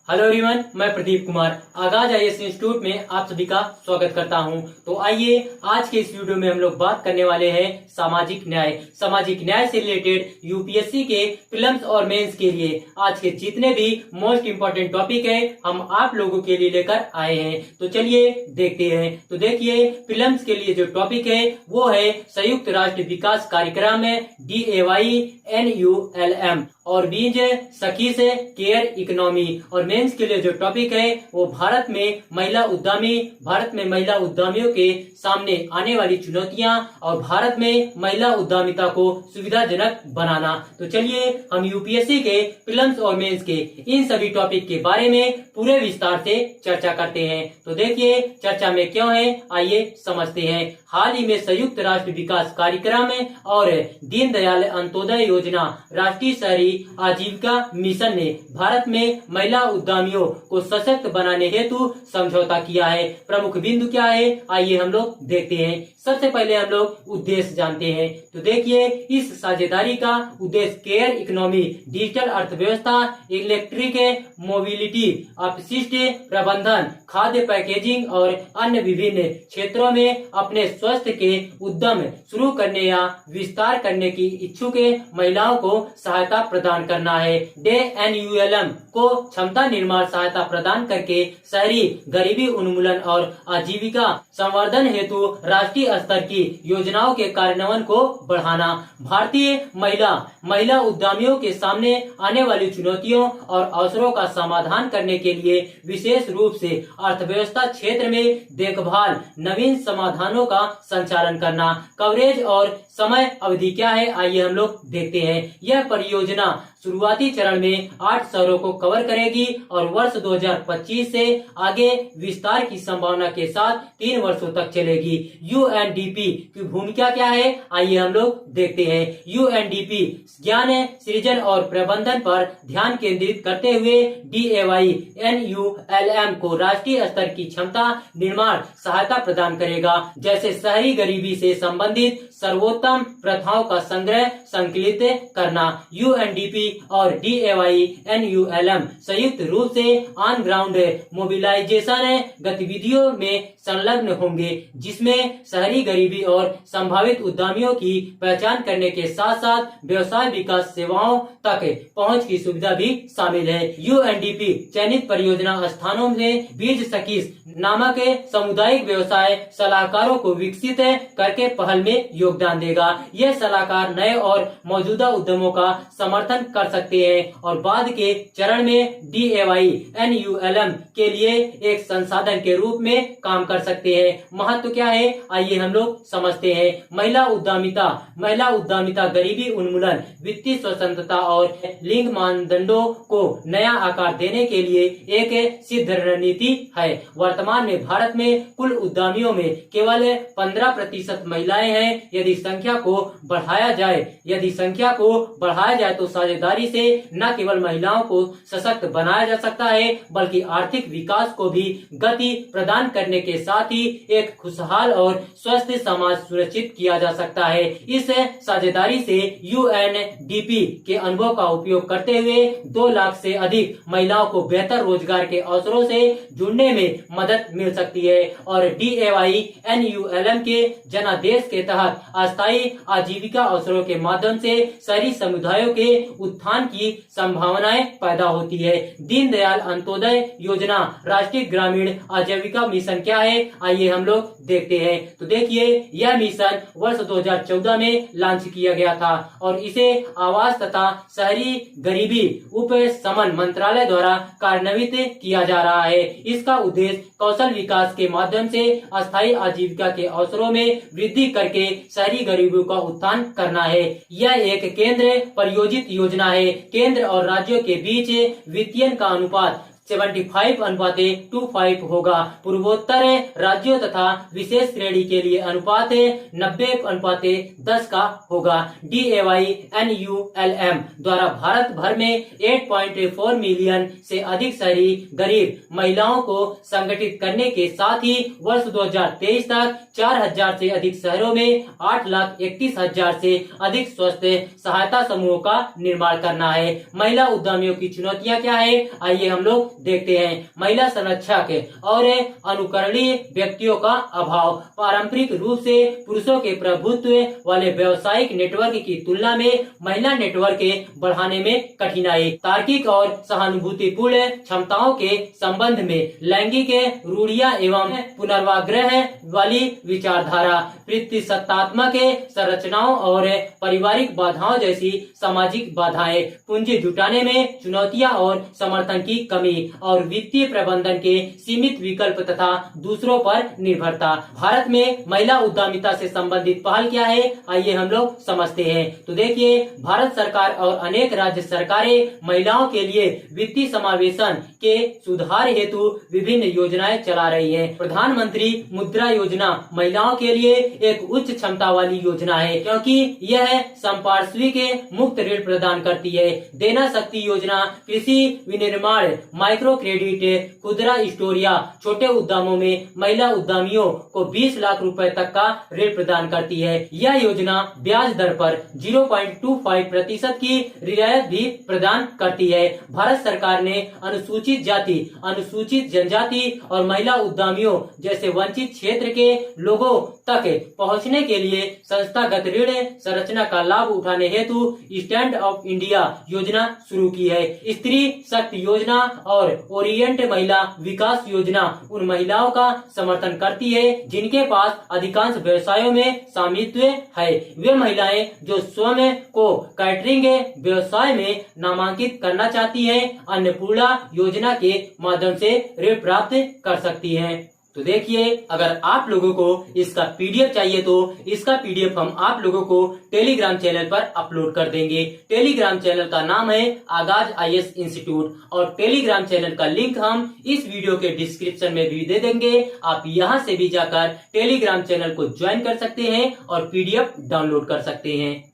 Hello everyone, मैं प्रदीप कुमार आगाज IAS institute में आप सभी का स्वागत करता हूं। तो आइए आज के इस वीडियो में हम लोग बात करने वाले हैं सामाजिक न्याय से रिलेटेड यूपीएससी के प्रीलिम्स और मेंस के लिए आज के जितने भी मोस्ट इम्पोर्टेंट टॉपिक है हम आप लोगों के लिए लेकर आए हैं। तो चलिए देखते हैं। तो देखिए, प्रीलिम्स के लिए जो टॉपिक है वो है संयुक्त राष्ट्र विकास कार्यक्रम DAY/NULM और बीज सखी से केयर इकोनॉमी। और मेंस के लिए जो टॉपिक है वो भारत में महिला उद्यमियों के सामने आने वाली चुनौतियां और भारत में महिला उद्यमिता को सुविधाजनक बनाना। तो चलिए हम यूपीएससी के प्रीलिम्स और मेंस के इन सभी टॉपिक के बारे में पूरे विस्तार से चर्चा करते हैं। तो देखिए चर्चा में क्यों है, आइए समझते हैं। हाल ही में संयुक्त राष्ट्र विकास कार्यक्रम और दीनदयाल अंत्योदय योजना राष्ट्रीय शहरी आजीविका मिशन ने भारत में महिला उद्यमियों को सशक्त बनाने हेतु समझौता किया है। प्रमुख बिंदु क्या है, आइए हम लोग देखते हैं। सबसे पहले हम लोग उद्देश्य जानते हैं। तो देखिए, इस साझेदारी का उद्देश्य केयर इकोनॉमी, डिजिटल अर्थव्यवस्था, इलेक्ट्रिक मोबिलिटी, अपशिष्ट प्रबंधन, खाद्य पैकेजिंग और अन्य विभिन्न क्षेत्रों में अपने स्वास्थ्य के उद्यम शुरू करने या विस्तार करने की इच्छुक महिलाओं को सहायता प्रदान करना है। DAY/NULM को क्षमता निर्माण सहायता प्रदान करके शहरी गरीबी उन्मूलन और आजीविका संवर्धन हेतु राष्ट्रीय स्तर की योजनाओं के कार्यान्वयन को बढ़ाना। भारतीय महिला उद्यमियों के सामने आने वाली चुनौतियों और अवसरों का समाधान करने के लिए विशेष रूप से अर्थव्यवस्था क्षेत्र में देखभाल नवीन समाधानों का संचालन करना। कवरेज और समय अवधि क्या है, आइए हम लोग देखते हैं। यह परियोजना शुरुआती चरण में 8 शहरों को कवर करेगी और वर्ष 2025 से आगे विस्तार की संभावना के साथ 3 वर्षों तक चलेगी। यूएनडीपी की भूमिका क्या है, आइए हम लोग देखते हैं। यूएनडीपी ज्ञान सृजन और प्रबंधन पर ध्यान केंद्रित करते हुए DAY/NULM को राष्ट्रीय स्तर की क्षमता निर्माण सहायता प्रदान करेगा, जैसे शहरी गरीबी से संबंधित सर्वोत्तम प्रथाओं का संग्रह संकलित करना। यूएनडीपी और DAY/NULM संयुक्त रूप से ऑन ग्राउंड मोबिलाइजेशन गतिविधियों में संलग्न होंगे, जिसमें शहरी गरीबी और संभावित उद्यमियों की पहचान करने के साथ साथ व्यवसाय विकास सेवाओं तक पहुंच की सुविधा भी शामिल है। यूएनडीपी चयनित परियोजना स्थानों में बीज सखी नामक सामुदायिक व्यवसाय सलाहकारों को विकसित करके पहल में योगदान देगा। यह सलाहकार नए और मौजूदा उद्यमों का समर्थन कर सकते हैं और बाद के चरण में DAY/NULM के लिए एक संसाधन के रूप में काम कर सकते हैं। महत्व क्या है, आइए हम लोग समझते हैं। महिला उद्यमिता गरीबी उन्मूलन, वित्तीय स्वतंत्रता और लिंग मानदंडों को नया आकार देने के लिए एक सिद्ध रणनीति है। वर्तमान में भारत में कुल उद्यमियों में केवल 15% महिलाएं हैं। यदि संख्या को बढ़ाया जाए तो साझेदारी से न केवल महिलाओं को सशक्त बनाया जा सकता है बल्कि आर्थिक विकास को भी गति प्रदान करने के साथ ही एक खुशहाल और स्वस्थ समाज सुरक्षित किया जा सकता है। इस साझेदारी से यूएनडीपी के अनुभव का उपयोग करते हुए 2 लाख से अधिक महिलाओं को बेहतर रोजगार के अवसरों से जुड़ने में मदद मिल सकती है और DAY/NULM के जनादेश के तहत अस्थायी आजीविका अवसरों के माध्यम से शहरी समुदायों के उत्थान की संभावनाएं पैदा होती है। दीनदयाल अंत्योदय योजना राष्ट्रीय ग्रामीण आजीविका मिशन क्या है, आइए हम लोग देखते हैं। तो देखिए, यह मिशन वर्ष 2014 में लॉन्च किया गया था और इसे आवास तथा शहरी गरीबी उपशमन मंत्रालय द्वारा कार्यान्वित किया जा रहा है। इसका उद्देश्य कौशल विकास के माध्यम से अस्थायी आजीविका के अवसरों में वृद्धि करके शहरी गरीबी का उत्थान करना है। यह एक केंद्र प्रायोजित योजना है। केंद्र और राज्यों के बीच वित्तीय का अनुपात 75:25 होगा। पूर्वोत्तर राज्यों तथा विशेष श्रेणी के लिए अनुपात 90:10 का होगा। DAY/NULM द्वारा भारत भर में 8.4 मिलियन से अधिक शहरी गरीब महिलाओं को संगठित करने के साथ ही वर्ष 2023 तक 4000 से अधिक शहरों में 8,31,000 से अधिक स्वास्थ्य सहायता समूहों का निर्माण करना है। महिला उद्यमियों की चुनौतियां क्या है, आइए हम लोग देखते हैं। महिला संरक्षक और अनुकरणीय व्यक्तियों का अभाव। पारंपरिक रूप से पुरुषों के प्रभुत्व वाले व्यावसायिक नेटवर्क की तुलना में महिला नेटवर्क के बढ़ाने में कठिनाई। तार्किक और सहानुभूतिपूर्ण क्षमताओं के संबंध में लैंगिक रूढ़ियां एवं पुनर्वाग्रह वाली विचारधारा, प्रतिसत्तात्मक संरचनाओं और पारिवारिक बाधाओं जैसी सामाजिक बाधाएं, पूंजी जुटाने में चुनौतियां और समर्थन की कमी और वित्तीय प्रबंधन के सीमित विकल्प तथा दूसरों पर निर्भरता। भारत में महिला उद्यमिता से संबंधित पहल क्या है, आइए हम लोग समझते हैं। तो देखिए, भारत सरकार और अनेक राज्य सरकारें महिलाओं के लिए वित्तीय समावेशन के सुधार हेतु विभिन्न योजनाएं चला रही हैं। प्रधानमंत्री मुद्रा योजना महिलाओं के लिए एक उच्च क्षमता वाली योजना है, क्योंकि यह संपार्श्विक मुक्त ऋण प्रदान करती है। देना शक्ति योजना कृषि विनिर्माण, माइक्रो क्रेडिट, खुदरा स्टोर या छोटे उद्यमों में महिला उद्यमियों को 20 लाख रुपए तक का ऋण प्रदान करती है। यह योजना ब्याज दर पर 0.25% की रियायत भी प्रदान करती है। भारत सरकार ने अनुसूचित जाति, अनुसूचित जनजाति और महिला उद्यमियों जैसे वंचित क्षेत्र के लोगों तक पहुंचने के लिए संस्थागत ऋण संरचना का लाभ उठाने हेतु स्टैंड अप इंडिया योजना शुरू की है। स्त्री शक्ति योजना और ओरिएंट महिला विकास योजना उन महिलाओं का समर्थन करती है जिनके पास अधिकांश व्यवसायों में स्वामित्व है। वे महिलाएं जो स्वयं को कैटरिंग व्यवसाय में नामांकित करना चाहती हैं, अन्नपूर्णा योजना के माध्यम से ऋण प्राप्त कर सकती हैं। तो देखिए, अगर आप लोगों को इसका पीडीएफ चाहिए तो इसका पीडीएफ हम आप लोगों को टेलीग्राम चैनल पर अपलोड कर देंगे। टेलीग्राम चैनल का नाम है आगाज आईएएस इंस्टीट्यूट और टेलीग्राम चैनल का लिंक हम इस वीडियो के डिस्क्रिप्शन में भी दे देंगे। आप यहां से भी जाकर टेलीग्राम चैनल को ज्वाइन कर सकते हैं और पीडीएफ डाउनलोड कर सकते हैं।